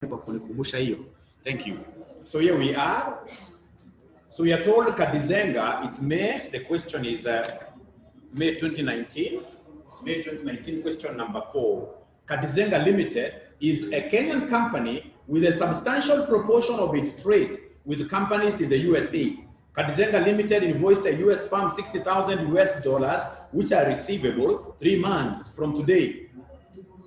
Thank you. So here we are. So we are told Kadizenga, it's May. The question is May 2019. May 2019, question number 4. Kadizenga Limited is a Kenyan company with a substantial proportion of its trade with companies in the USA. Kadizenga Limited invoiced a US firm $60,000, which are receivable 3 months from today.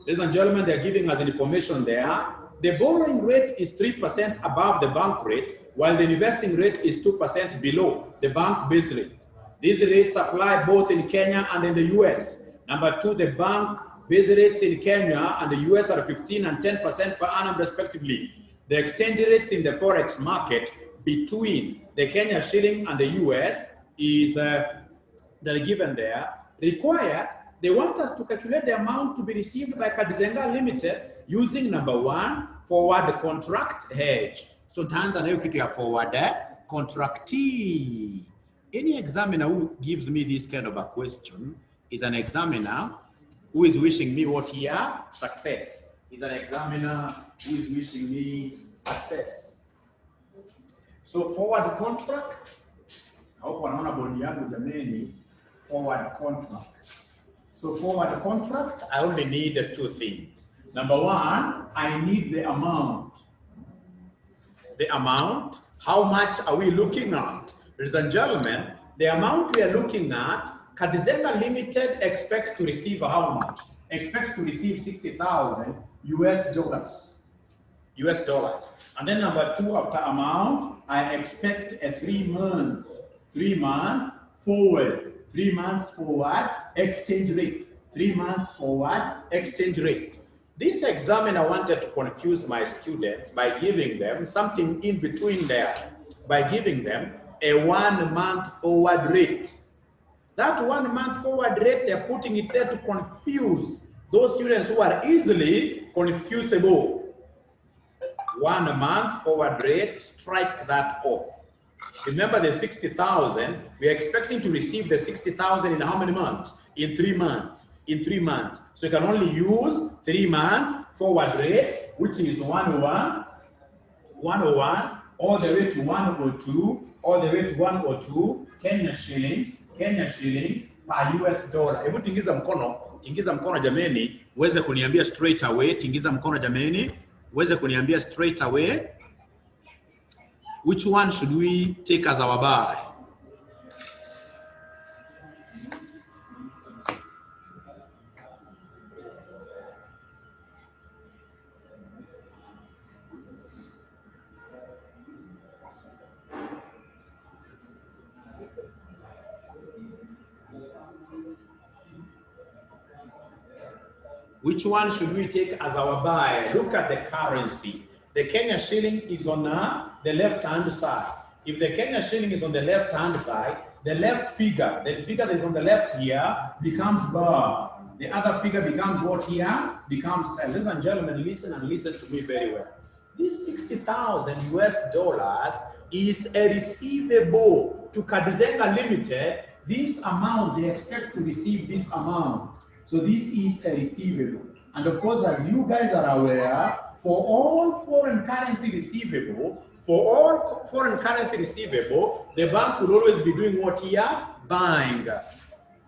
Ladies and gentlemen, they're giving us information there. The borrowing rate is 3% above the bank rate, while the investing rate is 2% below the bank base rate. These rates apply both in Kenya and in the US. Number 2, the bank base rates in Kenya and the US are 15 and 10% per annum respectively. The exchange rates in the forex market between the Kenya shilling and the US is they're given there. Required, they want us to calculate the amount to be received by Kadizenga Limited using number 1, forward contract hedge. So taanza na hiyo kitu ya forward contractee. Any examiner who gives me this kind of a question is an examiner who is wishing me what here? Success. Is an examiner who is wishing me success. So forward contract. I hope wanaona boni yangu jameni. Forward contract. So forward contract, I only need 2 things. Number 1, I need the amount. The amount, how much are we looking at? Ladies and gentlemen, the amount we are looking at, Kadizenga Limited expects to receive how much? Expects to receive $60,000 US dollars. And then number 2, after amount, I expect a 3 months forward. 3 months forward exchange rate. 3 months forward exchange rate. This examiner wanted to confuse my students by giving them something in between there, by giving them a 1 month forward rate. That 1 month forward rate, they're putting it there to confuse those students who are easily confusable. 1 month forward rate, strike that off. Remember the 60,000, we are expecting to receive the 60,000 in how many months? In 3 months. In 3 months. So you can only use 3 months forward rate, which is 101, all the way to 102, all the way to 102, Kenya shillings per US dollar. Hebu tingiza mkono jameni, uweze kuniambia straight away, tingiza mkono jameni, uweze kuniambia straight away. Which one should we take as our buy? Which one should we take as our buy? Look at the currency. The Kenya shilling is on the left-hand side. If the Kenya shilling is on the left-hand side, the left figure, the figure that is on the left here, becomes bar. The other figure becomes what here? Becomes sell. Ladies and gentlemen, listen and listen to me very well. This $60,000 US is a receivable to Kadizenga Limited. This amount, they expect to receive this amount. So this is a receivable. And of course, as you guys are aware, for all foreign currency receivable, the bank will always be doing what here? Buying.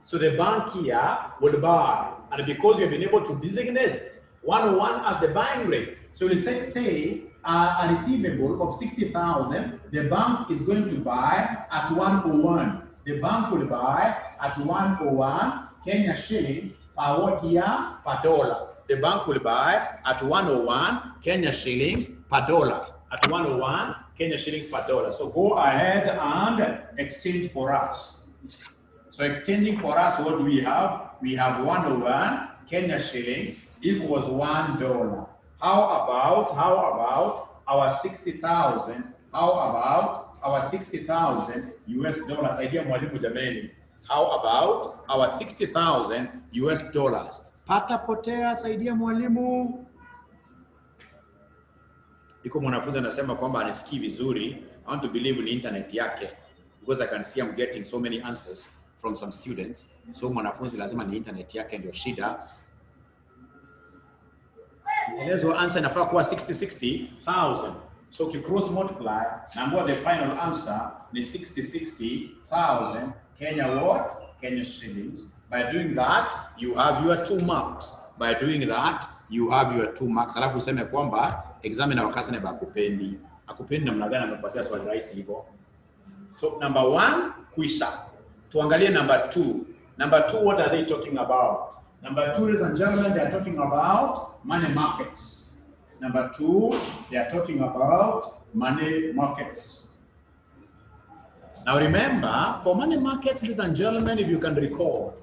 So the bank here will buy. And because you've been able to designate 101 as the buying rate, so we say a receivable of 60,000, the bank is going to buy at 101. The bank will buy at 101 Kenya shillings per what here? Per dollar. The bank will buy at 101 Kenya shillings per dollar. At 101 Kenya shillings per dollar. So go ahead and exchange for us. So exchanging for us, what do we have? We have 101 Kenya shillings equals $1. How about our 60,000? How about our 60,000 US dollars? Idea mwalimu jameni. How about our 60,000 US dollars? Pata potea saidia mwalimu. Iko mwanafunzi anasema kwamba anasikii vizuri. I want to believe in internet yake because I can see I'm getting so many answers from some students. So mwanafunzi lazima ni internet yake ndio shida. Elezo answer inafaa kuwa 60,000. So you cross multiply, naambiwa the final answer is 60,000 Kenya what? Kenya shillings. By doing that, you have your 2 marks. By doing that, you have your 2 marks. Alafu useme kwamba examiner wakasane bakupendi. Akupendi namna gani amepatia swali rahisi hivyo. So number 1 kwisha. Tuangalie number 2. Number 2, what are they talking about? Number 2, ladies and gentlemen, they are talking about money markets. Number 2, they are talking about money markets. Now remember, for money markets, ladies and gentlemen, if you can recall,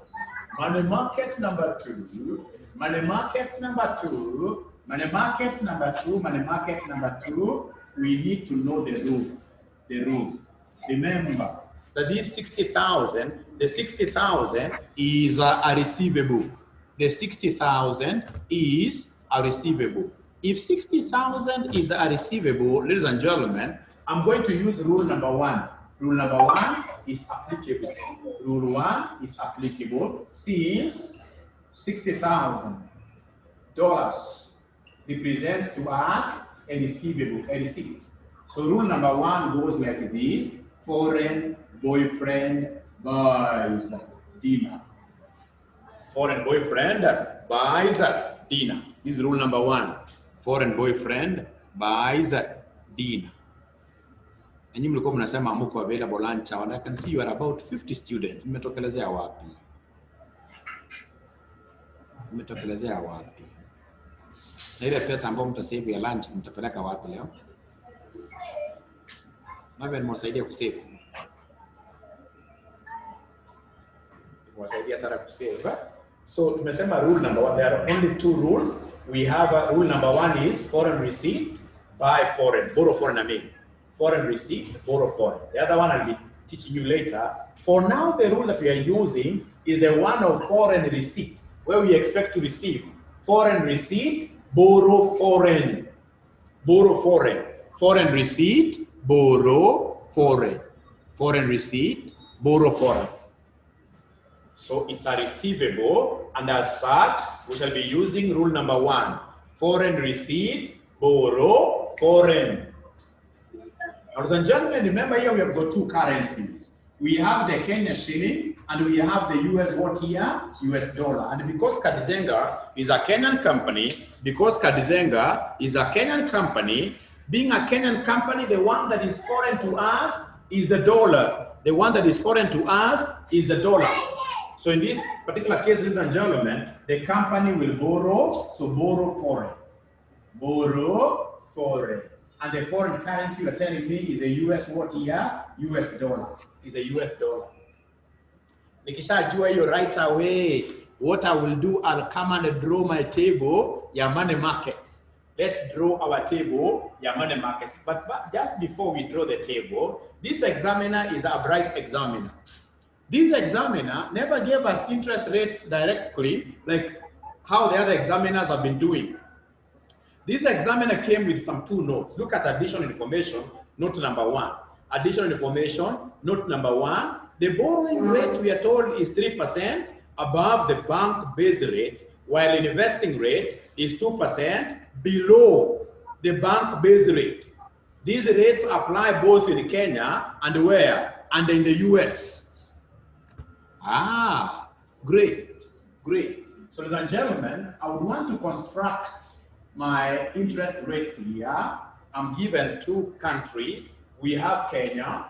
money markets number 2, money markets number 2, money markets number 2, money markets number 2, we need to know the rule. The rule. Remember that this 60,000, the 60,000 is a receivable. The 60,000 is a receivable. If 60,000 is a receivable, ladies and gentlemen, I'm going to use rule number 1. Rule number 1 is applicable. Rule 1 is applicable since $60,000 represents to us a receivable, a receipt. So rule number 1 goes like this: foreign boyfriend buys dinner. Foreign boyfriend buys dinner. This is rule number 1. Foreign boyfriend buys dinner. And you mlikuwa mnasema mko available lunch hour. I can see you are about 50 students. Mmetokelezea wapi? Mmetokelezea wapi? Na ile pesa ambayo mtasave ya lunch mtapeleka wapi leo? Mimi nimewasaidia kusave. Nimewasaidia sana kusave. So tumesema rule number 1, there are only 2 rules. We have rule number 1 is foreign receipt, buy foreign, borrow foreign, I mean. Foreign receipt, borrow foreign. The other one I'll be teaching you later. For now, the rule that we are using is the one of foreign receipt, where we expect to receive foreign receipt, borrow foreign. Borrow foreign. Foreign receipt, borrow foreign. Foreign receipt, borrow foreign. So it's a receivable, and as such, we shall be using rule number 1. Foreign receipt, borrow foreign. Ladies and gentlemen, remember here we have got 2 currencies. We have the Kenya shilling and we have the US what here? US dollar. And because Kadizenga is a Kenyan company, being a Kenyan company, the one that is foreign to us is the dollar. The one that is foreign to us is the dollar. So in this particular case, ladies and gentlemen, the company will borrow, so borrow foreign. Borrow foreign. And the foreign currency you're telling me is the US what here? US dollar. Is the US dollar. Nikishajua hiyo right away, what I will do, I'll come and draw my table, ya money markets. Let's draw our table, ya money markets. But just before we draw the table, this examiner is a bright examiner. This examiner never gave us interest rates directly, like how the other examiners have been doing. This examiner came with some 2 notes. Look at additional information, note number 1. Additional information, note number 1. The borrowing rate, we are told, is 3% above the bank base rate, while investing rate is 2% below the bank base rate. These rates apply both in Kenya and where? And in the US. Ah, great, great. So ladies and gentlemen, I would want to construct my interest rates here. I'm given 2 countries. We have Kenya,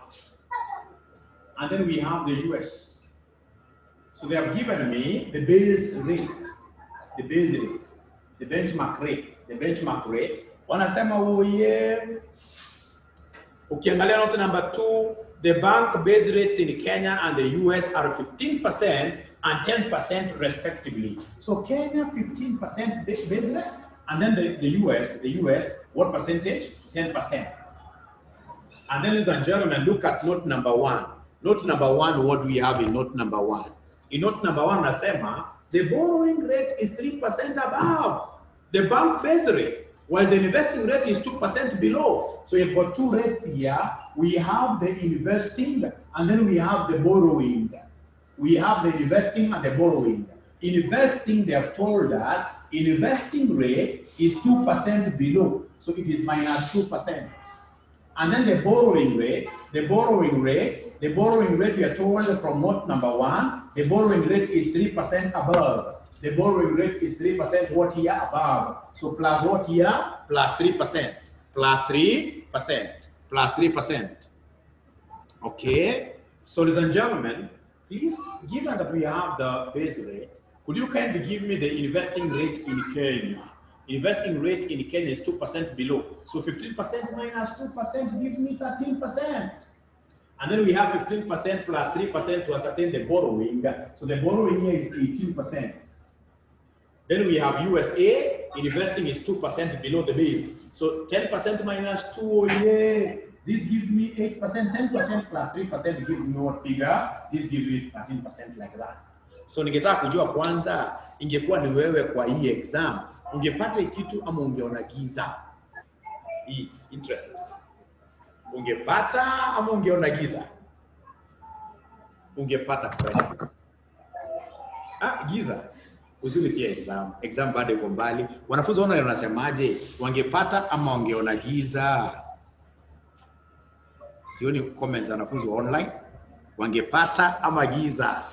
and then we have the US. So they have given me the base rate, the benchmark rate. Wanasema uye. Ukiangalia note number 2, the bank base rates in Kenya and the US are 15% and 10% respectively. So Kenya 15% base rate. And then the US, what percentage? 10%. And then, ladies and gentlemen, look at note number 1. Note number 1, what do we have in note number 1? In note number 1, nasema, the borrowing rate is 3% above the bank base rate, while the investing rate is 2% below. So you've got 2 rates here. We have the investing, and then we have the borrowing. We have the investing and the borrowing. Investing, they have told us, investing rate is 2% below. So it is minus 2%. And then the borrowing rate, we are told from note number 1, the borrowing rate is 3% above. The borrowing rate is 3% what year above. So plus what year? Plus 3%. Plus 3%. Plus 3%. Okay. So ladies and gentlemen, please, given that we have the base rate, could you kindly give me the investing rate in Kenya? Investing rate in Kenya is 2% below. So 15% minus 2% gives me 13%. And then we have 15% plus 3% to ascertain the borrowing. So the borrowing here is 18%. Then we have USA, investing is 2% below the base. So 10% minus 2, oh yeah. This gives me 8%, 10% plus 3% gives me what figure? This gives me 13% like that. So ningetaka kujua kwanza, ingekuwa ni wewe kwa hii exam, ungepata kitu ama ungeona giza? Hii interest. Ungepata ama ungeona giza? Ungepata credit. Giza. Uzuri si exam. Exam bado iko mbali. Wanafunzi wanasemaje? Wangepata ama wangeona giza? Sioni comments za wanafunzi wa online. Wangepata ama giza?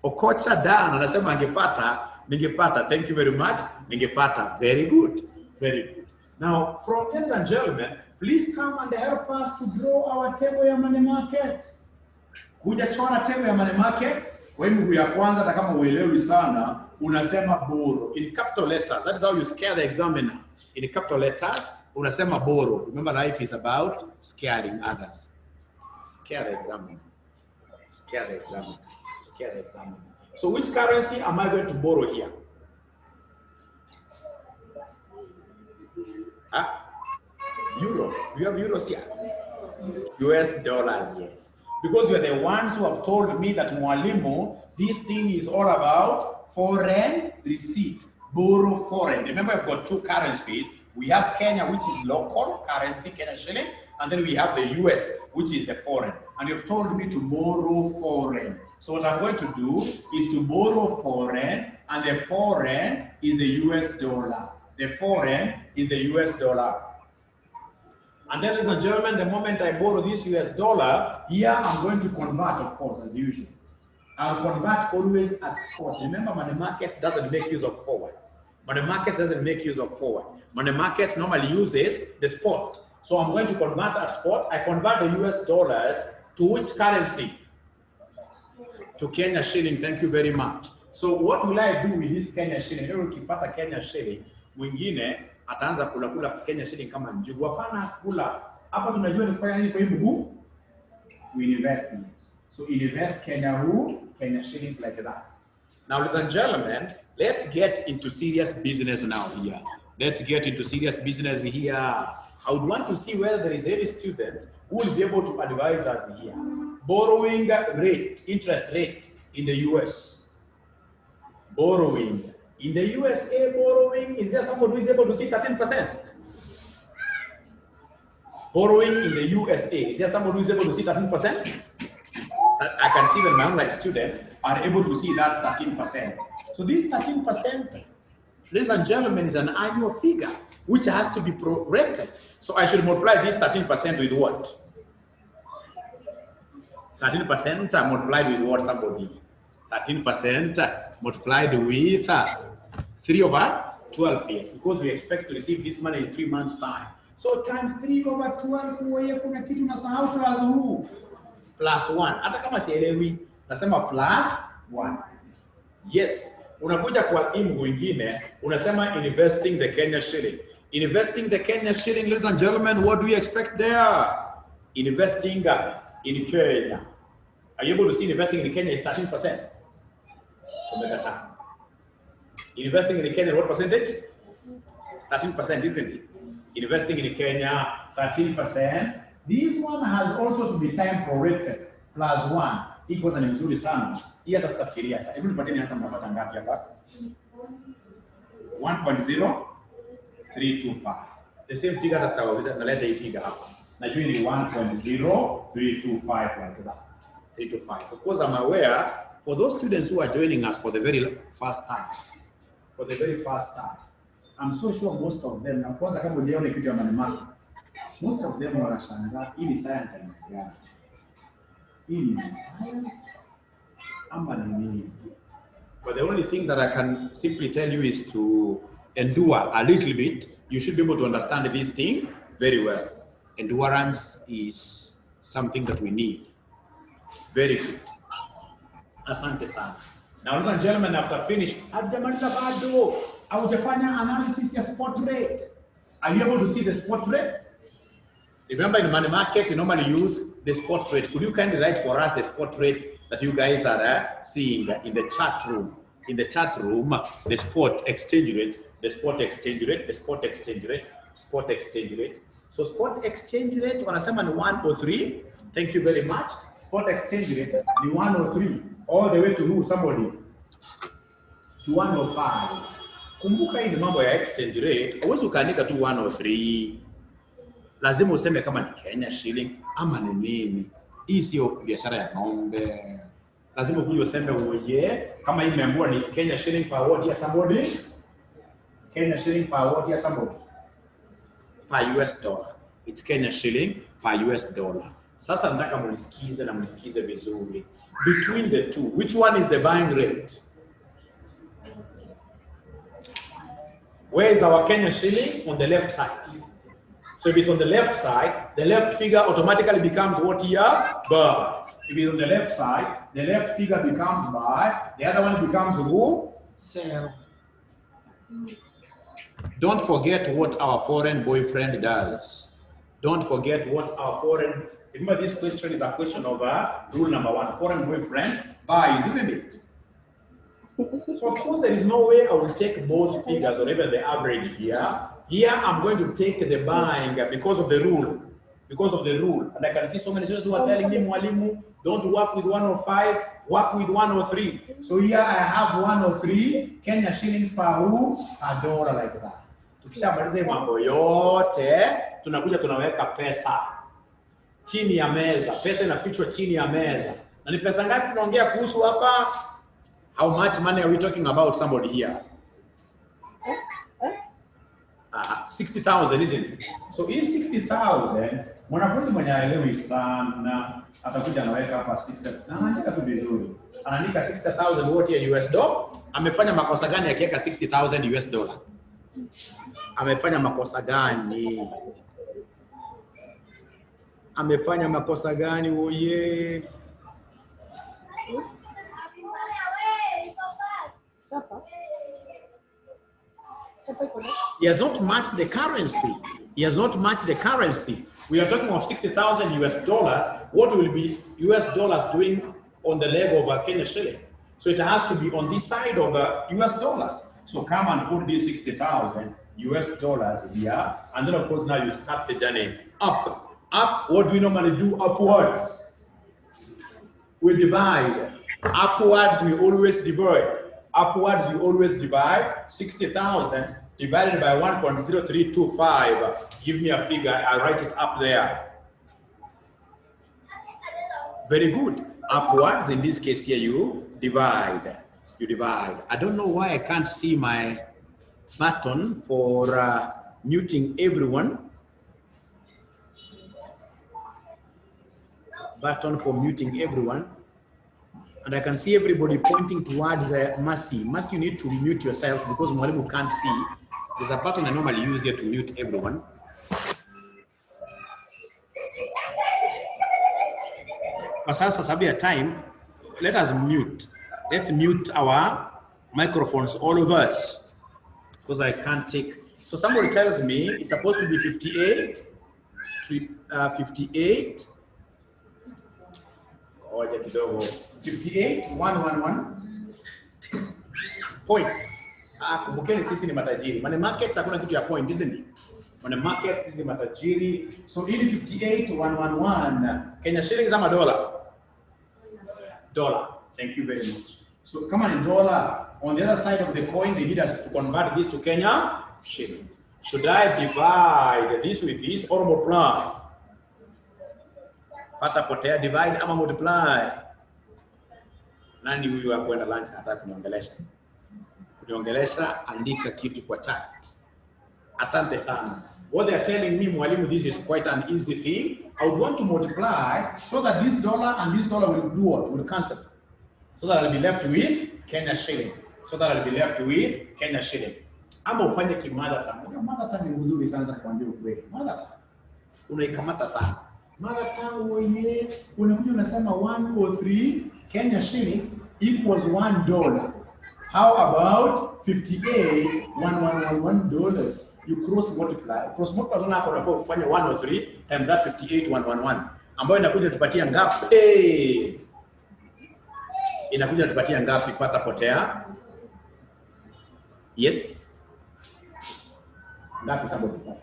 Okocha Dan anasema angepata, ningepata. Thank you very much. Ningepata. Very good. Very good. Now, from ladies and gentlemen, please come and help us to draw our table ya money markets. Kuja chora table ya money markets. Kwa hivyo ya kwanza hata kama uelewi sana, unasema borrow in capital letters. That is how you scare the examiner. In capital letters, unasema borrow. Remember, life is about scaring others. Scare the examiner. Scare the examiner. Scare the examiner. So which currency am I going to borrow here? Euro. You have euros here? US dollars, yes. Because you are the ones who have told me that Mwalimu, this thing is all about foreign receipt. Borrow foreign. Remember, I've got two currencies. We have Kenya, which is local currency, Kenya shilling, and then we have the US, which is the foreign. And you've told me to borrow foreign. So what I'm going to do is to borrow foreign, and the foreign is the US dollar. The foreign is the US dollar. And then, ladies and gentlemen, the moment I borrow this US dollar, here I'm going to convert, of course, as usual. I'll convert always at spot. Remember, money markets doesn't make use of forward. Money markets doesn't make use of forward. Money markets normally uses the spot. So I'm going to convert at spot. I convert the US dollars to which currency? To Kenya shilling. Thank you very much. So what will I do with this Kenya shilling? Leo ukipata Kenya shilling, mwingine ataanza kula Kenya shilling kama njugu. Hapana kula. Hapa tunajua ni kufanya nini kwa hii mguu? We invest in it. So invest Kenya shillings like that. Now, ladies and gentlemen, let's get into serious business now here. Let's get into serious business here. I would want to see whether there is any student who will be able to advise us here. Borrowing rate, interest rate in the US. Borrowing. In the USA, borrowing, is there someone who is able to see 13%? Borrowing in the USA, is there someone who is able to see 13%? I can see that my online students are able to see that 13%. So this 13%, ladies and gentlemen, is an annual figure which has to be prorated. So I should multiply this 13% with what? 13% multiplied with what, somebody? 13% multiplied with 3/12 years, because we expect to receive this money in 3 months' time. So times 3/12, wewe kuna kitu nasahau plus huu. Plus 1. Hata kama sielewi, nasema plus 1. Yes. Unakuja kwa hii mwingine, unasema investing the Kenya shilling. Investing the Kenya shilling, ladies and gentlemen, what do you expect there? Investing in Kenya. Are you able to see investing in Kenya is 13%? Investing in Kenya, what percentage? 13%, isn't it? Investing in Kenya, 13%. This one has also to be time prorated, plus 1. Hii kwanza ni mzuri sana. Hii hata sitafikiria sasa. Hebu nipateni hasa mnapata ngapi hapa? 1.0325. The same figure hata sitaweza naleta hii figure hapa. Najua ni 1.0325 like that. 325. Of course, I'm aware for those students who are joining us for the very first time, I'm so sure most of them, na kwanza kama uliona kitu ya mathematics, most of them wanashangaa hii ni science aina gani? Hii ni science ama ni nini? But the only thing that I can simply tell you is to endure a little bit. You should be able to understand this thing very well. Endurance is something that we need. Very good. Asante sana. Now, ladies and gentlemen, after finish, hajamaliza bado. Haujafanya analysis ya spot rate. Are you able to see the spot rate? Remember, in money markets, you normally use the spot rate. Could you kindly write for us the spot rate that you guys are seeing in the chat room? In the chat room, the spot exchange rate, the spot exchange rate, the spot exchange rate, spot exchange rate. So spot exchange rate, wanasema ni 103. Thank you very much. Spot exchange rate ni 103. All the way to who? Somebody. To 105. Kumbuka hii ni mambo ya exchange rate. Huwezi ukaandika tu 103. Lazima useme kama ni Kenya shilling ama ni nini. Hii sio biashara ya ng'ombe. Lazima ukuje useme uye kama hii imeambiwa ni Kenya shilling per watt ya somebody. Kenya shilling per watt ya somebody. Per US dollar. It's Kenya shilling per US dollar. Sasa nataka mnisikize na mnisikize vizuri. Between the two, which one is the buying rate? Where is our Kenya shilling? On the left side. So if it's on the left side, the left figure automatically becomes what here? Buy. If it's on the left side, the left figure becomes buy. The other one becomes who? Sell. Don't forget what our foreign boyfriend does. Don't forget what our foreign. Remember, this question is a question of rule number 1. Foreign boyfriend buys, isn't it? So of course, there is no way I will take both figures or even the average here. Here, I'm going to take the buying because of the rule. Because of the rule. And I can see so many students who are telling me, Mwalimu, don't work with 105, work with 103. So here I have 103 Kenya shillings per who? A dollar like that. Tukishamaliza mambo yote, tunakuja tunaweka pesa chini ya meza. Pesa inafichwa chini ya meza. Na ni pesa ngapi tunaongea kuhusu hapa? How much money are we talking about, somebody here? 60,000, isn't it? So hii 60,000, mwanafunzi mwenye haelewi sana atakuja anaweka hapa 60. Na anaandika tu vizuri. Anaandika 60,000 what ya US dollar. Amefanya makosa gani akiweka 60,000 US dollar? Amefanya makosa gani? Amefanya makosa gani oye? He has not matched the currency. He has not matched the currency. We are talking of 60,000 US dollars. What will be US dollars doing on the leg of a Kenya shilling? So it has to be on this side of US dollars. So come and put these 60,000 US dollars here. And then of course now you start the journey up. Up, what do we normally do? Upwards. We divide. Upwards, we always divide. Upwards, you always divide. 60,000 divided by 1.0325. Give me a figure, I'll write it up there. Very good. Upwards, in this case here, you divide. You divide. I don't know why I can't see my button for muting everyone. Button for muting everyone. And I can see everybody pointing towards Mercy. Mercy, you need to mute yourself because Mwalimu can't see. There's a button I normally use here to mute everyone. But sasa sababu ya time, let us mute. Let's mute our microphones, all of us, because I can't take. So somebody tells me it's supposed to be 58, 58. 58, 111 point. Kumbukeni sisi ni matajiri. Money markets hakuna kitu ya point, isn't it? Money markets sisi ni matajiri. So ili 58, 111 Kenya shillings ama dollar? Dollar. Thank you very much. So come on, dollar. On the other side of the coin, they need us to convert this to Kenya shillings. Should I divide this with this or multiply? Pata potea, divide ama multiply. Nani huyu wa kwenda lunch nataka kuniongelesha? Kuniongelesha, andika kitu kwa chat. Asante sana. What they are telling me, mwalimu, this is quite an easy thing. I would want to multiply so that this dollar and this dollar will do what? Will cancel. So that I'll be left with Kenya shilling. So that I'll be left with Kenya shilling. Ama ufanye kimada tangu. Mada tangu ni mzuri sana kuambia ukweli. Mada tangu unaikamata sana. Mada tangu wewe unakuja unasema 103 Kenya shillings equals $1. How about 58,111 dollars? You cross multiply. Cross multiply hapo unapo kufanya 103 times that 58,111 ambayo inakuja tupatia ngapi? Inakuja tupatia ngapi? Pata potea. Yes. Ngapi sababu?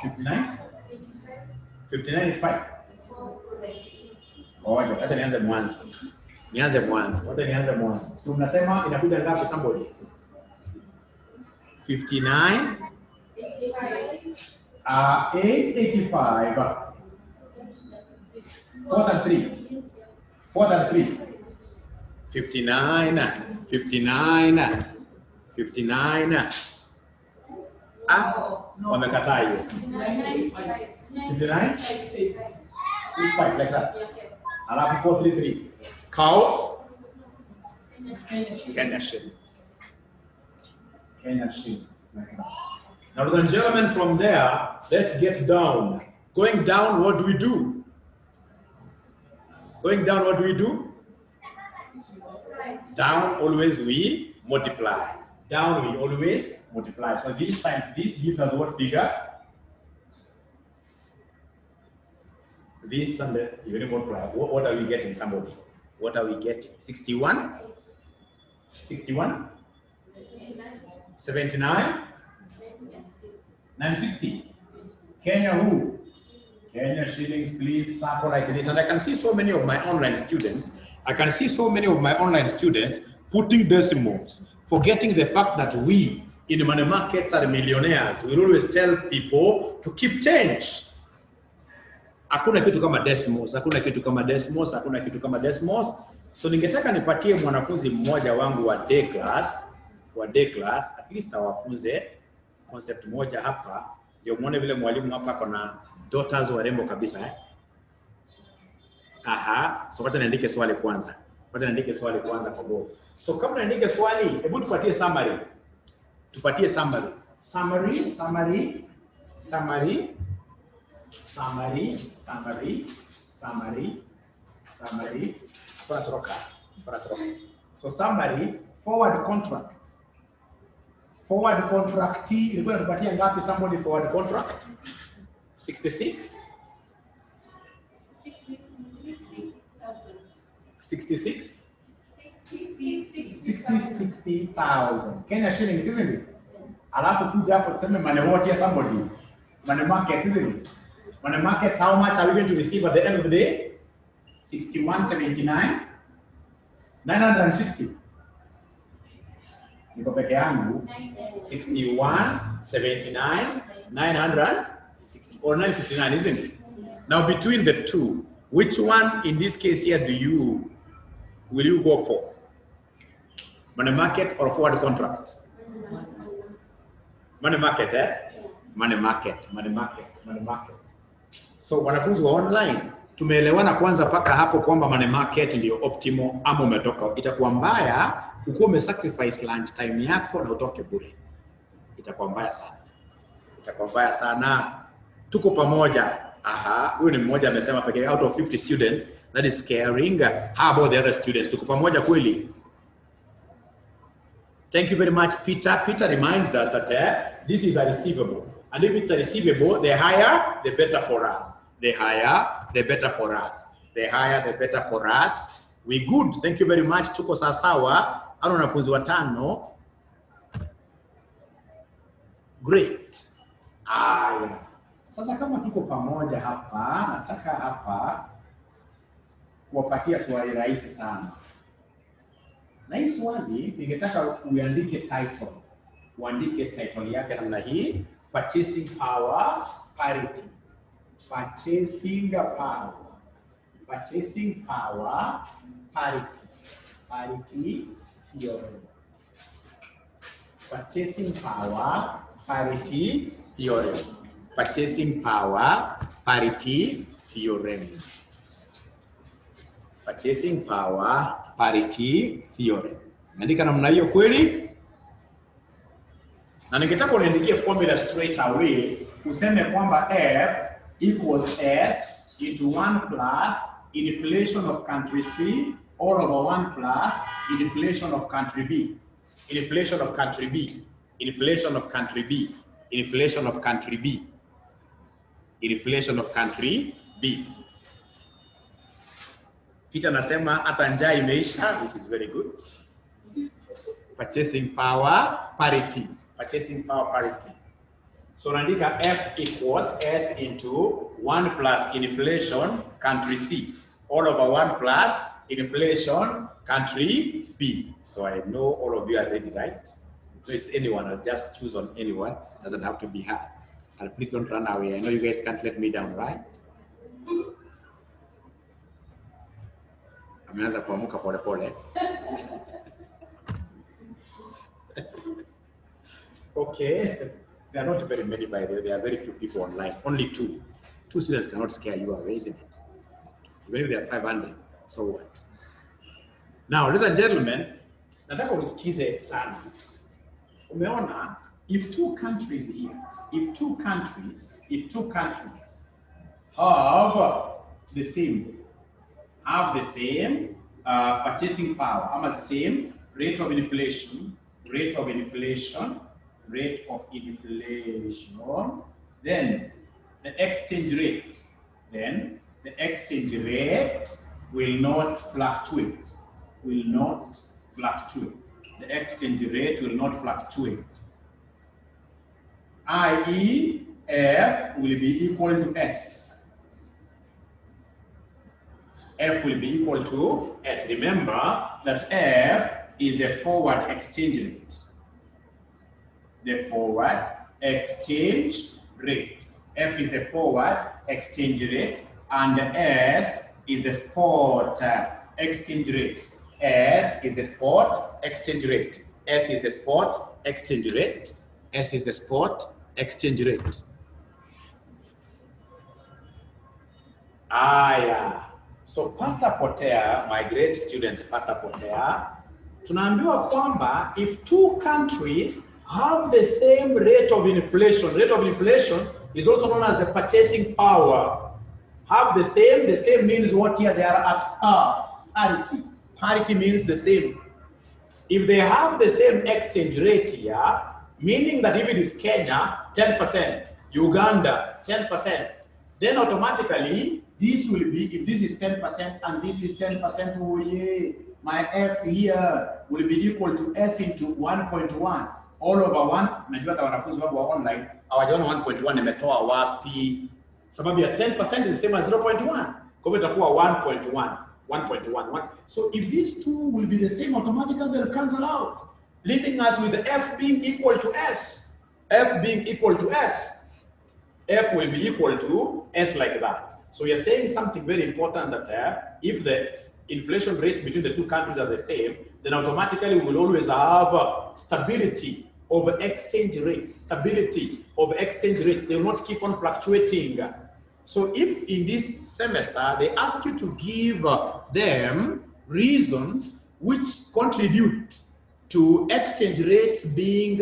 59? 59.5. Oje, hata nianze mwanzo. Hata nianze mwanzo. So unasema inakuja ngapi somebody? 59 885 4 than 3 59 wamekataa hiyo 59 5 like that. Alafu 433 cows Kenya shillings. Now, ladies and gentlemen, from there, let's get down. Going down, what do we do? Down, always we multiply. Down, we always multiply. So this times this gives us what figure? This and the, you really multiply. What are we getting, somebody? What are we getting? 61? 61? 79? 960? Kenya who? Kenya shillings, please, circle like this. And I can see so many of my online students, putting decimals, forgetting the fact that we in money markets are millionaires. We always tell people to keep change. Hakuna kitu kama decimals. So ningetaka nipatie mwanafunzi mmoja wangu wa day class, at least awafunze concept moja hapa. Ndio muone vile mwalimu hapa kuna daughters warembo kabisa So wacha niandike swali kwanza. Kwa bo. So kabla niandike swali, hebu tupatie summary. Summary. Para troca. So summary, forward contract. Forward contract ilikuwa tupatia ngapi somebody forward contract? 66? 60,000. Kenya shillings, isn't it? Alafu kuja hapo tuseme money what ya somebody. Money market, isn't it? Money market, how much are we going to receive at the end of the day? 61.79 960. Niko peke yangu 61.79 960 or 959, isn't it? Now between the two, which one in this case here will you go for? Money market or forward contract? Money market, Money market. So wanafunzi wa online tumeelewana kwanza paka hapo kwamba money market ndio optimal ama umetoka. Itakuwa mbaya uko umesacrifice lunch time yako na utoke bure. Itakuwa mbaya sana. Tuko pamoja. Huyu ni mmoja amesema pekee out of 50 students, that is scaring. How about the other students? Tuko pamoja kweli? Thank you very much, Peter. Peter reminds us that this is a receivable. And if it's a receivable, the higher, the better for us. The higher, the better for us. We good. Thank you very much. Tuko sawa. Ano wanafunzi watano. Great. Sasa kama tuko pamoja hapa, nataka hapa kuwapatia swali rahisi sana. Na hii swali ningetaka uandike title. Uandike title yake namna hii, purchasing power parity. Purchasing power Purchasing power parity. Parity theorem. Purchasing power parity theorem. Purchasing power parity theorem. Purchasing power parity theorem. Naandika namna hiyo kweli? Na ningetaka uniandikie formula straight away. Useme kwamba F equals S into 1 plus inflation of country C all over 1 plus inflation of country B. Inflation of country B. Inflation of country B. Inflation of country B. Inflation of country B. Kita nasema hata njaa imeisha, which is very good. Purchasing power parity. Purchasing power parity. So naandika F equals S into 1 plus inflation country C all over 1 plus inflation country B. So I know all of you are ready, right? So it's anyone, I'll just choose on anyone. Doesn't have to be her. And please don't run away. I know you guys can't let me down, right? Ameanza kuamuka pole pole. Okay. There are not very many by the way. There are very few people online. Only 2. 2 students cannot scare you away, isn't it? Even if there are 500, so what? Now, ladies and gentlemen, nataka usikize sana. Umeona, if two countries here, if two countries have the same purchasing power, ama the same rate of inflation, then the exchange rate will not fluctuate. The exchange rate will not fluctuate. i.e., F will be equal to S. F will be equal to S. Remember that F is the forward exchange rate. The forward exchange rate. F is the forward exchange rate, and S is the spot exchange rate. S is the spot exchange rate. S is the spot exchange rate. S is the spot exchange rate. Aya. So pata potea, my great students, pata potea. Tunaambiwa kwamba if two countries have the same rate of inflation is also known as the purchasing power. Have the same means what here they are at parity. Parity means the same. If they have the same exchange rate here, meaning that if it is Kenya, 10%, Uganda, 10%, then automatically this will be, if this is 10% and this is 10%, oh yeah, my F here will be equal to S into 1.1. All over 1, najua hata wanafunzi wangu wa online, hawajaona 1.1 nimetoa wapi. Sababu ya 10% is the same as 0.1. Kwa hivyo itakuwa 1.1. So if these two will be the same, automatically they'll cancel out, leaving us with F being equal to S. F being equal to S. F will be equal to S like that. So you're saying something very important, that if the inflation rates between the two countries are the same, then automatically we will always have stability of exchange rates. Stability of exchange rates. They will not keep on fluctuating. So if in this semester they ask you to give them reasons which contribute to exchange rates being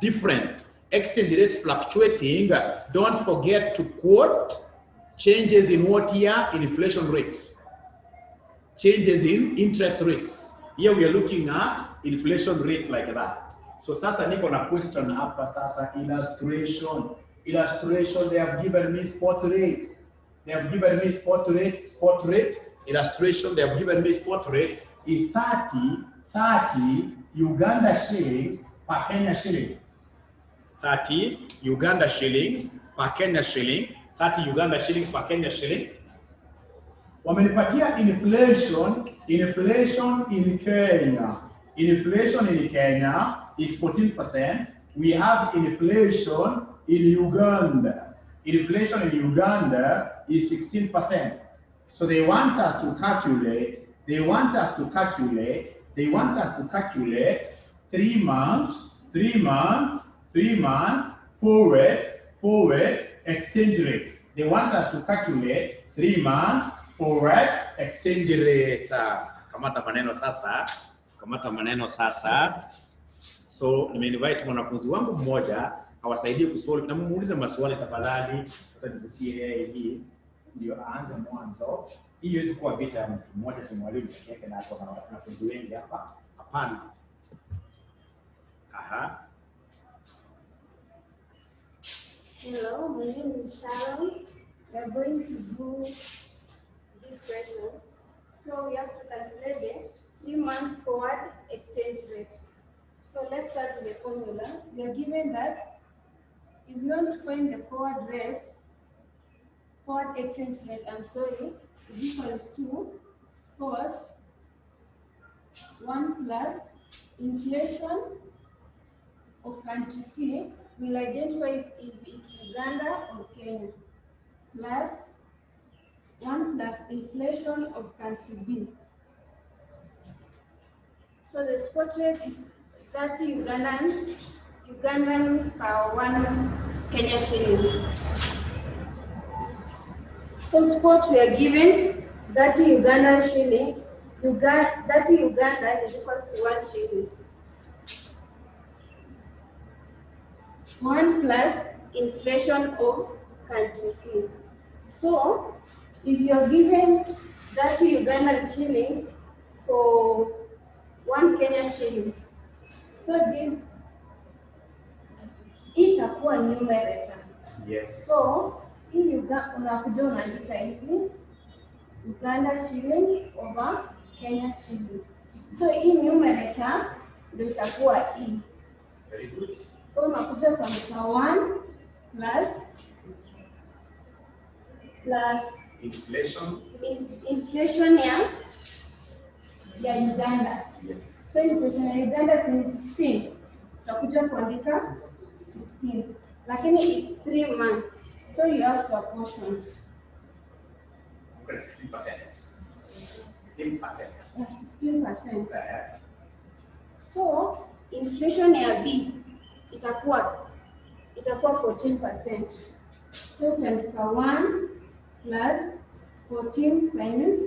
different, exchange rates fluctuating, don't forget to quote changes in what year? Inflation rates. Changes in interest rates. Here we are looking at inflation rate like that. So sasa niko na question hapa sasa, illustration. They have given me spot rate. Illustration, they have given me spot rate is 30 Uganda shillings per Kenya shilling. 30 Uganda shillings per Kenya shilling. 30 Uganda shillings per Kenya shilling. Wamenipatia inflation in Kenya. Inflation in Kenya is 14%. We have inflation in Uganda. Inflation in Uganda is 16%. So they want us to calculate 3 months, 3 months, forward exchange rate. They want us to calculate 3 months forward exchange rate. Kamata maneno sasa. So nimeinvite mwanafunzi wangu mmoja awasaidie kusolve na mumuulize maswali tafadhali. Sasa nivutie yeye hii ndio aanze mwanzo. Hii haiwezi kuwa vita ya mtu mmoja tu mwalimu pekee yake na kwa wanafunzi wengi hapa. Hapana. Aha. Hello, my name is Sharon. We are going to do this question. So we have to calculate the 3 month forward exchange rate. So let's start with the formula. We are given that if you want to find the forward exchange rate, is equals to spot 1 plus inflation of country C. We'll identify if it's Uganda or Kenya, plus 1 plus inflation of country B. So the spot rate is 30 Ugandan per 1 Kenya shillings. So spot we are given 30 Ugandan shilling. 30 Uganda is equals to 1 shillings. 1 plus inflation of country C. So if you are given 30 Ugandan shillings for 1 Kenya shillings, so this itakuwa numerator. Yes. So hii unakuja unaandika hivi Uganda shillings over Kenya shillings. So hii numerator ndio itakuwa E. Very good. So unakuja kuandika 1 plus inflation ya Uganda. Yes. So inflation ya Uganda is 16. Utakuja kuandika 16. Lakini it's 3 months. So you have to apportion. Okay, 16%. 16%. Yeah, 16%. So inflation ya B itakuwa 14%. So utaandika 1 plus 14 times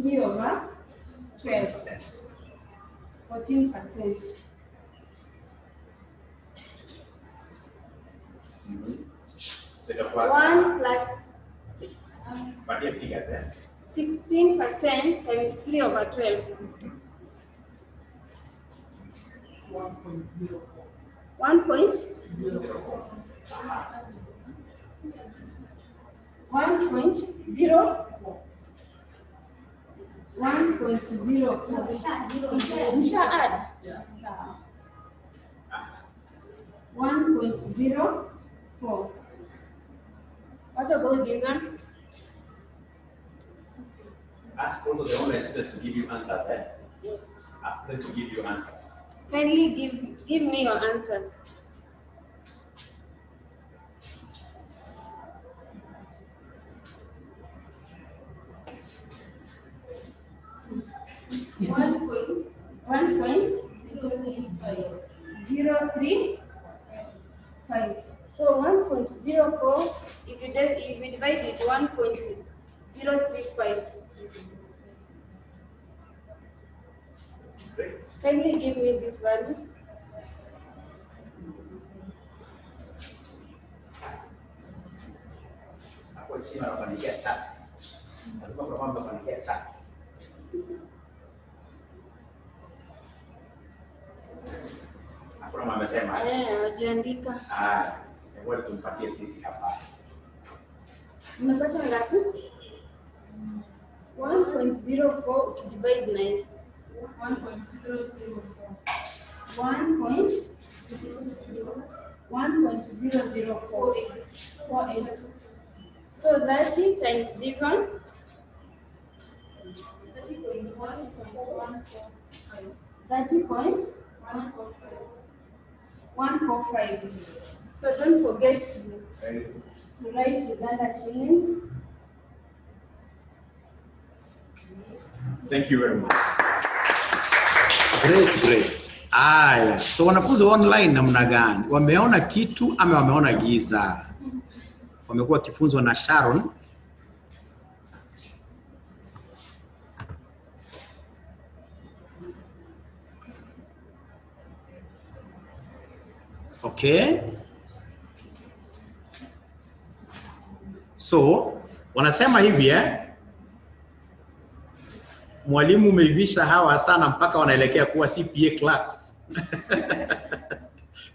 3 over 12. 14%. So the part 1 plus what your figures 16% times 3 over 12. 1.04. 1.04. What about this one? ask also the online students to give you answers, Yes. Ask them to give you answers. Kindly give me your answers. One point 0.035. So 1.04, if you divide it 1.035. Great. Kindly give me this value. Hapo chini wanakuandikia charts. Lazima kuna mambo wanakuandikia charts. Hakuna mambo amesema. Wajiandika. Ngoja tumpatie sisi hapa. Umepata ngapi? 1.04 ukidivide 9. 1.004. So 30 times this one. 30.145. So don't forget to write Uganda shillings. Thank you very much. Great, great. Aya, so wanafunzi online namna gani? Wameona kitu ama wameona giza? Wamekuwa kifunzwa na Sharon. Okay. So, wanasema hivi mwalimu umeivisha hawa sana mpaka wanaelekea kuwa CPA clerks.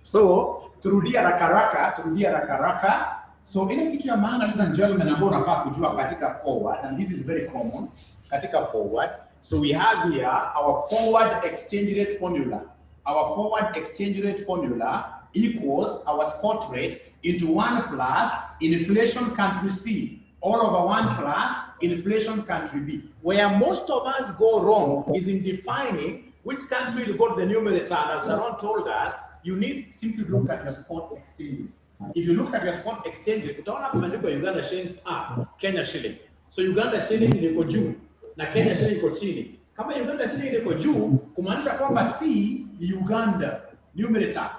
So, turudia rakaraka. So, ile kitu ya maana ladies and gentlemen ambao unafaa kujua katika forward, and this is very common katika forward. So, we have here our forward exchange rate formula. Our forward exchange rate formula equals our spot rate into 1 plus inflation country C, all over 1 plus inflation country B. Where most of us go wrong is in defining which country will go to the numerator. As Sharon told us, you need simply look at your spot exchange. If you look at your spot exchange, you don't have to look at Uganda shilling, Kenya shilling. So Uganda shilling iko juu na Kenya shilling iko chini. Kama Uganda shilling iko juu, kumaanisha kwamba C ni Uganda numerator.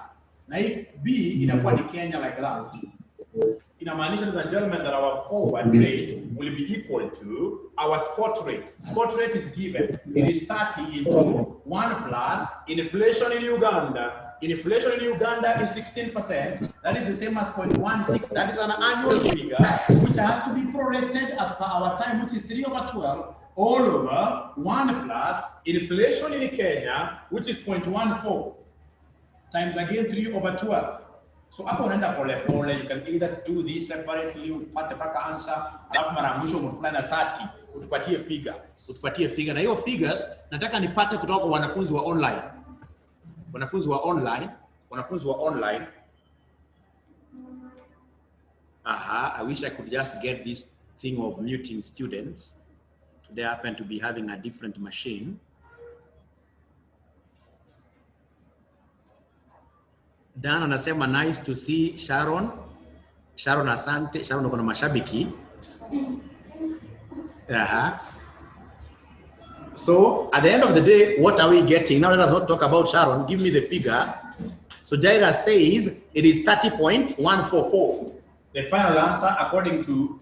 Na B inakuwa ni Kenya like that. Inamaanisha ladies and gentlemen that our forward rate will be equal to our spot rate. Spot rate is given. It is 30 into 1 plus inflation in Uganda. Inflation in Uganda is 16%. That is the same as 0.16. That is an annual figure which has to be prorated as per our time, which is 3/12, all over 1 plus inflation in Kenya, which is 0.14. Times again 3/12. So hapo unaenda pole pole, you can either do this separately, upate paka answer, alafu mara mwisho multiply na 30, utupatie figure. Na hiyo figures nataka nipate kutoka kwa wanafunzi wa online. Wanafunzi wa online. I wish I could just get this thing of muting students. Today I happen to be having a different machine. Dan anasema nice to see Sharon. Sharon asante. Sharon uko na mashabiki. So at the end of the day, what are we getting? Now let us not talk about Sharon. Give me the figure. So Jaira says it is 30.144. The final answer according to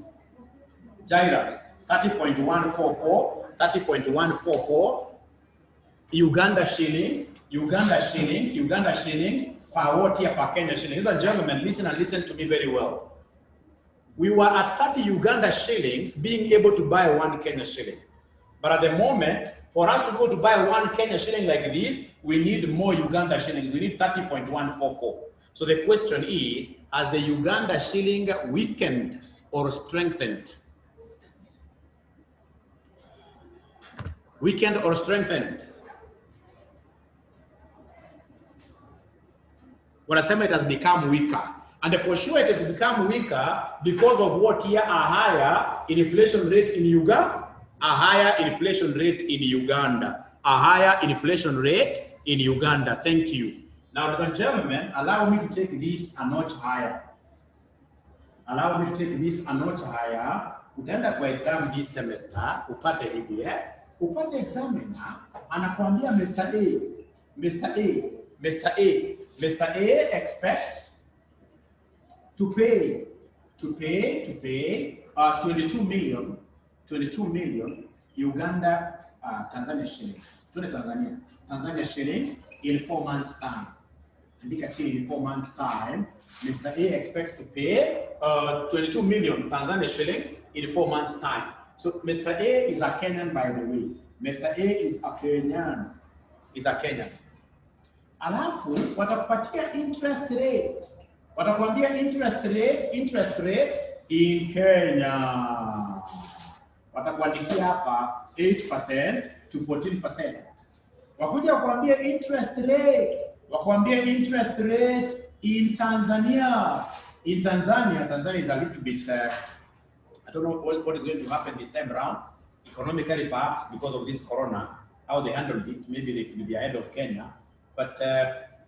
Jaira, 30.144. Uganda shillings per what here per Kenya shillings. Ladies and gentlemen, listen and listen to me very well. We were at 30 Uganda shillings being able to buy 1 Kenya shilling. But at the moment, for us to go to buy 1 Kenya shilling like this, we need more Uganda shillings. We need 30.144. So the question is, has the Uganda shilling weakened or strengthened? Weakened or strengthened? Wanasema it has become weaker. And for sure it has become weaker because of what here a higher inflation rate in Uganda. A higher inflation rate in Uganda. Thank you. Now, ladies and gentlemen, allow me to take this a notch higher. Utaenda kwa exam this semester, upate hivi upate examiner, anakuambia Mr. A expects to pay 22 million Uganda Tanzania shillings. Tanzania shillings in 4 months time. Andika chini in 4 months time. Mr. A expects to pay 22 million Tanzania shillings in 4 months time. So Mr. A is a Kenyan, by the way. Mr. A is a Kenyan. Alafu watakupatia interest rate. Watakwambia interest rate in Kenya. Watakuandikia hapa 8% to 14%. Wakuja kuambia interest rate in Tanzania. Tanzania is a little bit I don't know what is going to happen this time around economically, perhaps because of this corona, how they handled it. Maybe they could be ahead of Kenya, but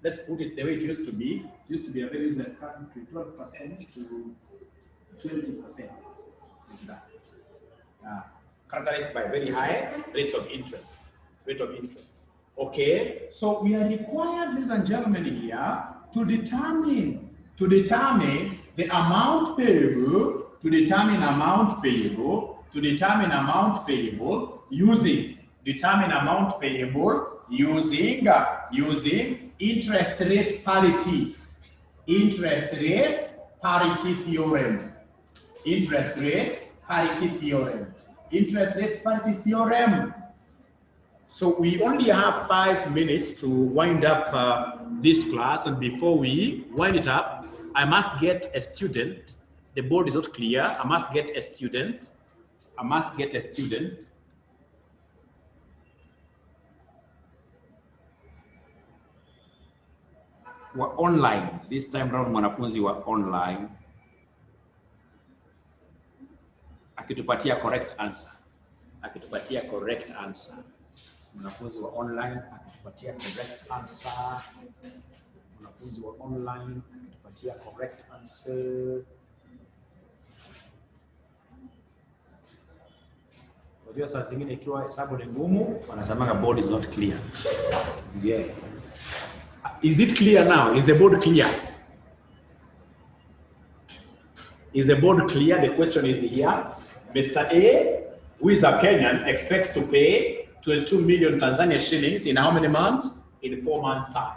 let's put it the way it used to be. It used to be a very business country, 12% to 20%. characterized by very high rates of interest. Okay, so we are required, ladies and gentlemen, here to determine the amount payable, using interest rate parity. Interest rate parity theorem. So we only have 5 minutes to wind up this class, and before we wind it up, I must get a student. The board is not clear. I must get a student. We're online. This time round, mwanafunzi were online. Akitupatia correct answer. Mwanafunzi wa online akitupatia correct answer. Mwanafunzi wa online akitupatia correct answer. Unajua saa zingine ikiwa hesabu ni ngumu, wanasema board is not clear. Yes. Is it clear now? Is the board clear? Is the board clear? The question is here. Mr. A, who is a Kenyan, expects to pay 22 million Tanzania shillings in how many months? In 4 months' time.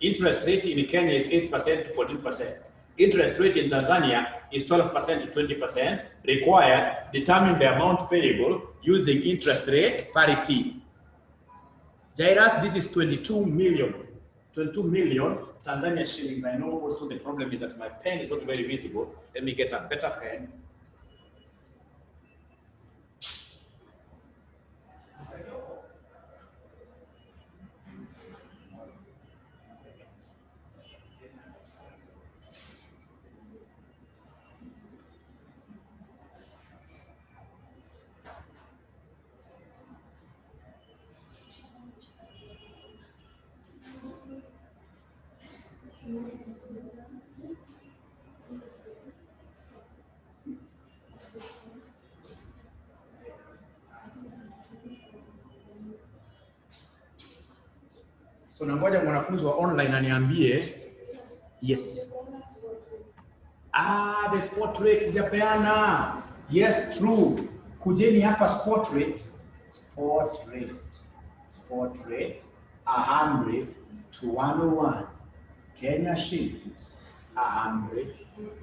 Interest rate in Kenya is 8% to 14%. Interest rate in Tanzania is 12% to 20%. Required, determine the amount payable using interest rate parity. Jairus, this is 22 million Tanzania shillings. I know also the problem is that my pen is not very visible. Let me get a better pen. So nangoja mwanafunzi wa online aniambie yes. The spot rate sijapeana. Yes, true. Kujeni hapa spot rate 100 to 101 Kenya shillings. 100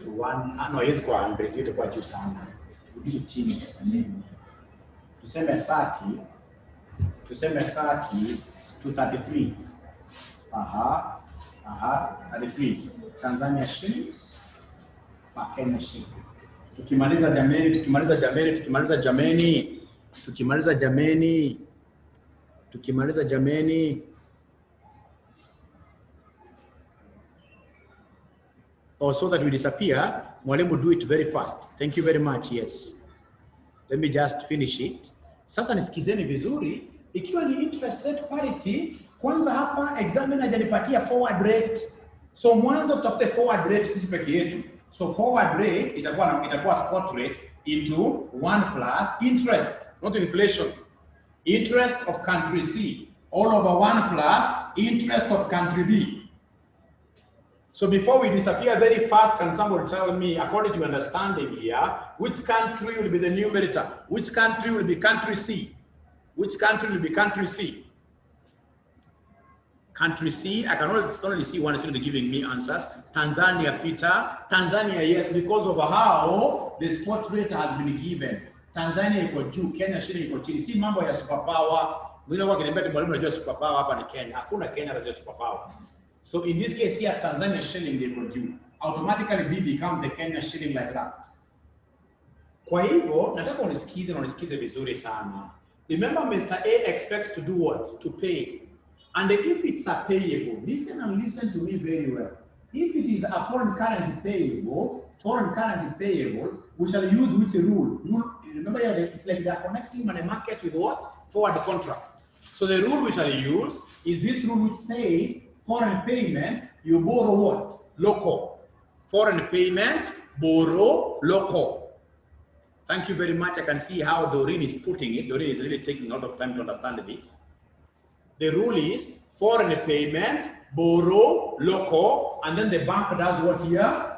to 1, no, yes, kwa 100 yote kwa juu sana. Rudishe chini kwa nini? Tuseme 30 to 33. 33 Tanzania shillings per Kenya shilling. Tukimaliza jameni. Oh, so that we disappear, mwalimu, do it very fast. Thank you very much. Yes. Let me just finish it. Sasa nisikizeni vizuri, ikiwa ni interest rate parity, kwanza hapa examiner hajanipatia forward rate. So mwanzo tutafute forward rate sisi peke yetu. So forward rate itakuwa spot rate into 1 plus interest, not inflation. Interest of country C all over 1 plus interest of country B. So before we disappear very fast, can somebody tell me, according to understanding here, which country will be the numerator? Which country will be country C? Which country will be country C? Country C, I can only see one student giving me answers. Tanzania, Peter. Tanzania, yes, because of how the spot rate has been given. Tanzania iko juu, Kenya shilling iko chini. Si mambo ya superpower. Mwingine wako kiniambia mwalimu unajua superpower hapa ni Kenya. Hakuna Kenya anajua superpower. So in this case here, Tanzania shilling iko juu. Automatically B becomes the Kenya shilling like that. Kwa hivyo, nataka unisikize vizuri sana. Remember, Mr. A expects to do what? To pay. And if it's a payable, listen to me very well. If it is a foreign currency payable, we shall use which rule? Remember, it's like they are connecting money market with what? Forward contract. So the rule we shall use is this rule which says foreign payment, you borrow what? Local. Foreign payment, borrow local. Thank you very much. I can see how Doreen is putting it. Doreen is really taking a lot of time to understand this. The rule is foreign payment, borrow, local, and then the bank does what here?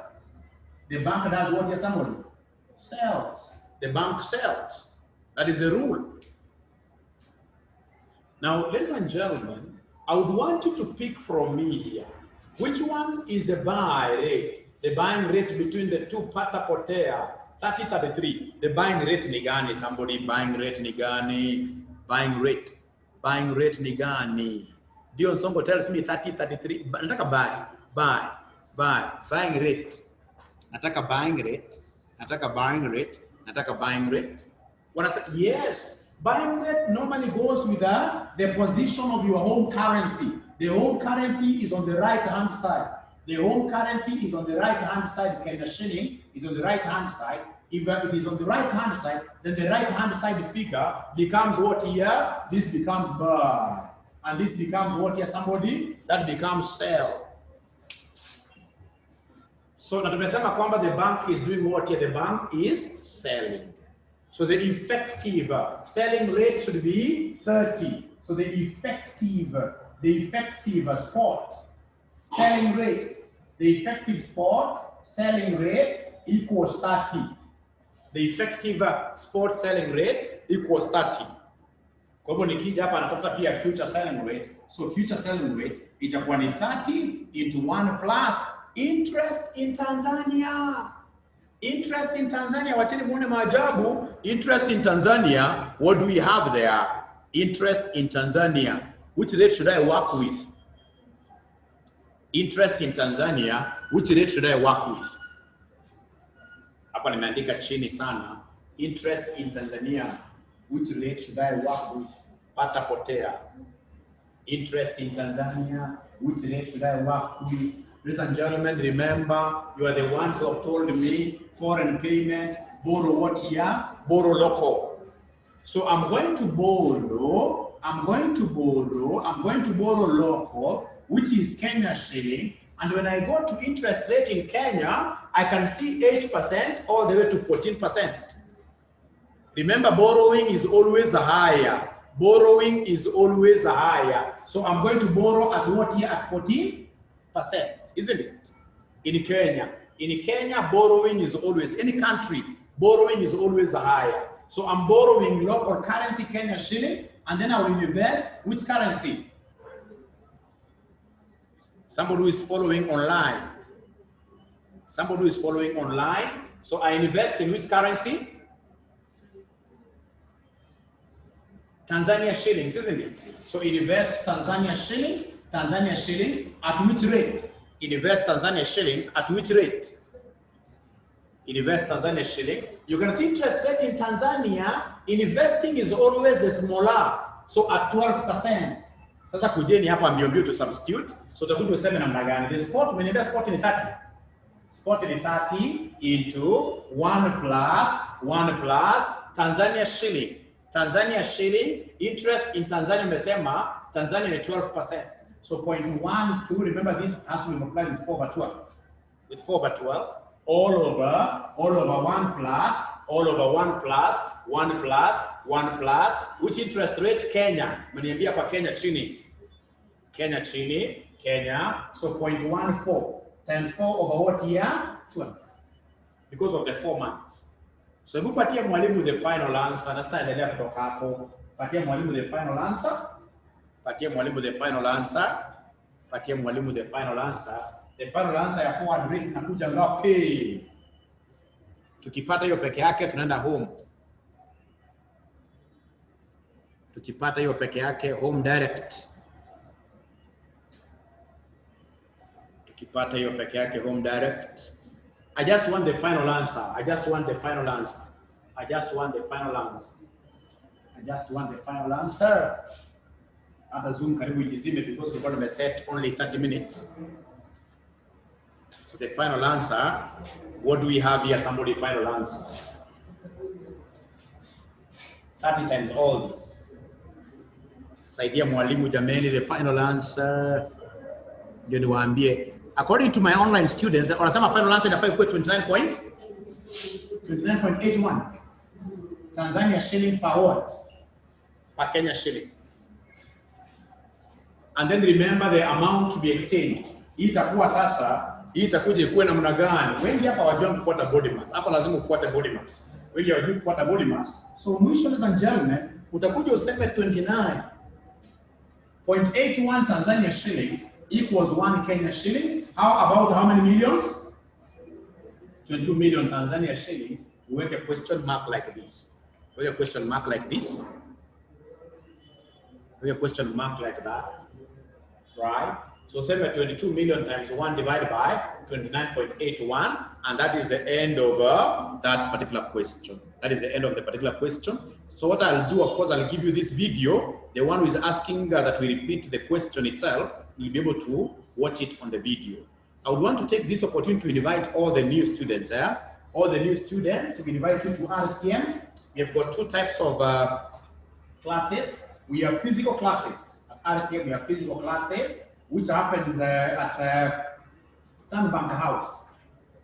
The bank does what here, somebody? Sells. The bank sells. That is the rule. Now, ladies and gentlemen, I would want you to pick from me here. Which one is the buy rate? The buying rate between the two pata potea, 30-33. The buying rate ni gani? Somebody, buying rate ni gani? Buying rate. Buying rate ni gani? Dion Songo tells me 30-33. Nataka buy. Buying rate. Nataka buying rate. Nataka buying rate. Nataka buying rate. When I say yes, buying rate normally goes with the position of your home currency. The home currency is on the right-hand side. The home currency is on the right-hand side. Kenya shilling is on the right-hand side. If it is on the right-hand side, then the right-hand side figure becomes what here? This becomes buy. And this becomes what here, somebody? That becomes sell. So na tumesema kwamba the bank is doing what here? The bank is selling. So the effective selling rate should be 30. So the effective spot selling rate, the effective spot selling rate equals 30. The effective spot selling rate equals 30. Kwa hivyo nikija hapa natafuta pia future selling rate. So future selling rate itakuwa ni 30 into 1 plus interest in Tanzania. Interest in Tanzania, wacheni muone maajabu. Interest in Tanzania, what do we have there? Interest in Tanzania. Which rate should I work with? Interest in Tanzania, which rate should I work with? Hapa nimeandika chini sana. Interest in Tanzania, which rate should I work with? Pata potea. Interest in Tanzania, which rate should I work with? Ladies and gentlemen, remember, you are the ones who have told me foreign payment, borrow what here? Borrow local. So I'm going to borrow local, which is Kenya shilling. And when I go to interest rate in Kenya, I can see 8% all the way to 14%. Remember, borrowing is always higher. Borrowing is always higher. So I'm going to borrow at what here? At 14%, isn't it? In Kenya. In Kenya, borrowing is always, any country, borrowing is always higher. So I'm borrowing local currency, Kenya shilling, and then I will invest which currency? Somebody who is following online. Somebody who is following online. So I invest in which currency? Tanzania shillings, isn't it? So invest Tanzania shillings at which rate? Invest Tanzania shillings at which rate? Invest Tanzania shillings. You can see interest rate in Tanzania, investing is always the smaller. So at 12%. Sasa kujeni hapa mbio to substitute. So tutakuja useme namna gani? The spot, when invest spot in 30. Spot in 30 into 1 plus Tanzania shilling. Tanzania shilling, interest in Tanzania mesema, Tanzania is 12%. So 0.12, remember this has to be multiplied with 4/12. With 4/12, all over 1 plus, which interest rate? Kenya. Mniambia kwa Kenya chini. Kenya. So 0.14 times 4 over what year? 12. Because of the 4 months. So hebu patia mwalimu the final answer. Na sasa endelea kutoka hapo. Patia mwalimu the final answer. The final answer ya forward rate inakuja ngapi? Tukipata hiyo peke yake tunaenda home. Tukipata hiyo peke yake home direct. Tukipata hiyo peke yake home direct. I just want the final answer. Hata Zoom karibu ijizime because we're going to set only 30 minutes. So the final answer, what do we have here? Somebody final answer. 30 times all this. Saidia mwalimu jameni, the final answer. Ndio niwaambie. According to my online students, wanasema final answer inafaa kuwa 29.81. Tanzania shillings per what? Per Kenya shilling. And then remember the amount to be exchanged. Hii itakuwa sasa, hii itakuja ikuwe namna gani? Wengi hapa hawajui kufuata body mass. Hapa lazima ufuate body mass. Wengi hawajui kufuata body mass. So mwisho, ladies and gentlemen, utakuja useme 29.81 Tanzania shillings equals 1 Kenya shilling. How about how many millions? 22 million Tanzania shillings. We make a question mark like this. We make a question mark like this. We make a question mark like that. Right? So 22 million times 1 divided by 29.81, and that is the end of that particular question. That is the end of the particular question. So what I'll do, of course, I'll give you this video. The one who is asking that we repeat the question itself, you'll be able to watch it on the video. I would want to take this opportunity to invite all the new students. All the new students, we invite you to RCM. We have got 2 types of classes. We have physical classes. At RCM, we have physical classes, which happens at Stanbank House.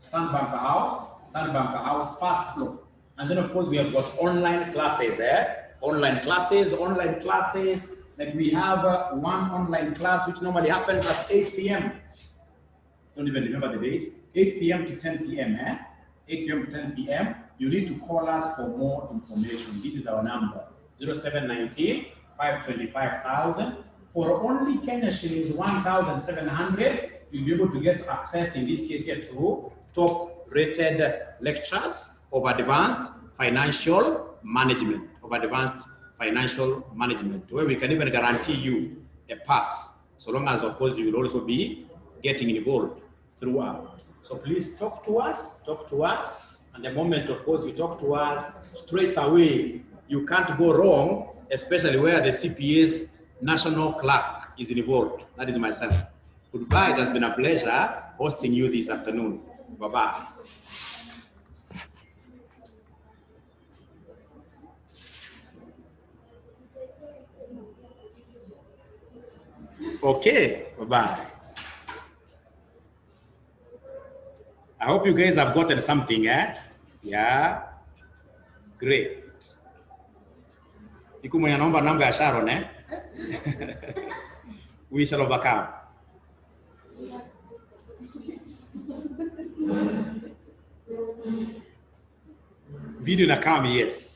Stanbank House, first floor. And then, of course, we have got online classes. Online classes. Like we have one online class, which normally happens at 8 p.m. Don't even remember the days. 8 p.m. to 10 p.m. 8 p.m. to 10 p.m. You need to call us for more information. This is our number, 0719 525,000. For only Kenya shillings 1,700, you'll be able to get access, in this case here, to top-rated lectures of advanced financial management, where we can even guarantee you a pass, so long as, of course, you will also be getting involved throughout. So please talk to us, and the moment, of course, you talk to us, straight away, you can't go wrong, especially where the CPA's national clerk is involved. That is myself. Goodbye. It has been a pleasure hosting you this afternoon. Bye-bye. Okay, bye-bye. I hope you guys have gotten something, Yeah, great. Iku mwenye naomba namba ya Sharon, We shall overcome. Video na come, yes.